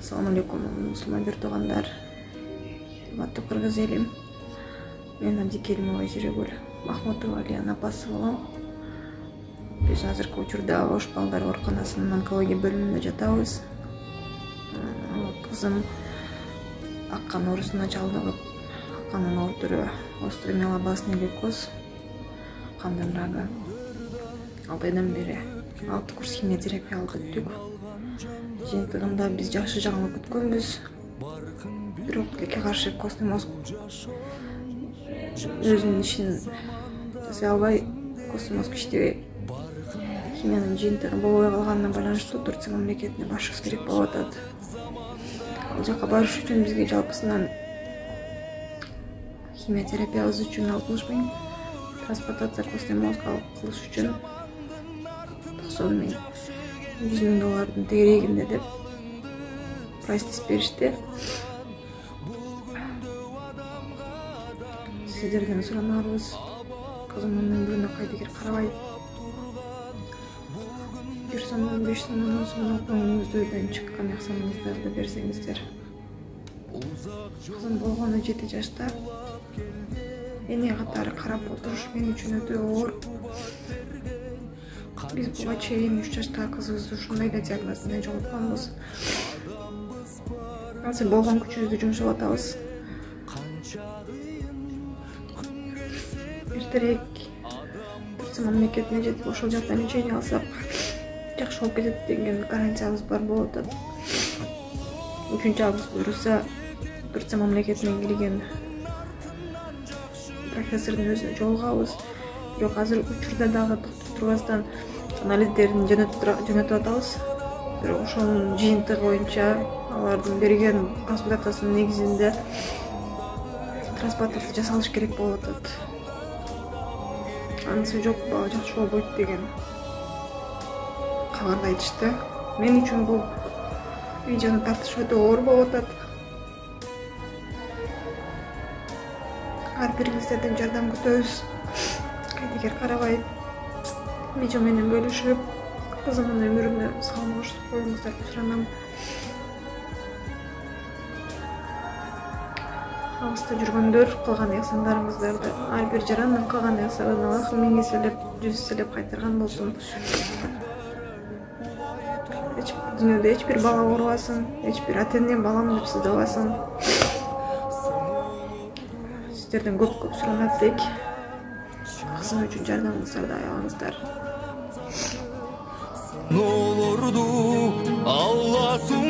Assalamu alaikum musulmanдар туугандар. Урматтуу кыргыз элим. Мен Абдикеримова Зирегүл Махмутова Алияна апасы. Биз азыркы учурда Ош балдар ооруканасынын онкология бөлүмүндө жатабыз. Кызым аккан оорусуна чалдыгып, акканын олтуру остеомиелобастный лейкоз, кандын рагы. 6 айдан бери 6 курс химиотерапия алып өттүк. Жыйынтыгында биз жакшы жаңылык күткөнбүз. Бирок тилекке каршы костный мозг өзүнүн ишин жасай албай, костный мозг иштебей, химиянын жыйынтыгы болбой калганына байланыштуу Турция мамлекетине барышыбыз керек болуп атат. Ал жака барыш үчүн бизге жалпысынан химиотерапиябыз үчүн 60.000, трансплантация костный мозга кылыш үчүн 90.000, $100.000 тегерегинде деп прайс беришти. Сиздерден суранарыбыз, кызымдын өмүрүнө кайдыгер карабай, 1 сомдон 5 сомдон 10 сомдон коңуңуздөн чыккан акчаңыздарды берсеңиздер. Кызым болгону 7 жашта. Эне катары карап отуруш мен үчүн өтө оор. Биз буга чейин 3 жаштагы кызыбызды ушундай эле диагноз менен жоготконбуз. Азыр болгон күчүбүздү жумшап атабыз. Эртерээк Турция мамлекетине жетип ошол жактан лечение алсак, жакшы болуп кетет деген гарантиябыз бар болуп атат. 3-август буюрса Турция мамлекетине кирген профессордун өзүнө жолугабыз. Бирок азыр учурда дагы токтоп турбастан анализдерин жөнөтүп атабыз. Бирок ошонун жыйынтыгы боюнча алардын берген консультациясынын негизинде трансплантация жасалыш керек болуп атат. Анысы жок, бала жакшы болбойт деген кабарды айтышты. Мен үчүн бул видеону тартыш өтө оор болуп атат. Ар бириңиздерден жардам күтөбүз. Кайдыгер карабай, видео менен бөлүшүп, кызымдын өмүрүнө салым коюңуздар деп суранам. Алыста жүргөндөр кылган ыйсандарыңыздарды, ар бир жарандын кылган ыйсанын Аллахым миң эселеп, 100 эселеп кайтарган болсун. Дүйнөдө эч бир бала оорубасын, эч бир ата-эне балам деп сыздабасын. Сиздерден көп суранат элек. Кызым үчүн жардамыңыздарды аябаңыздар. Ne olurdu Allah'ın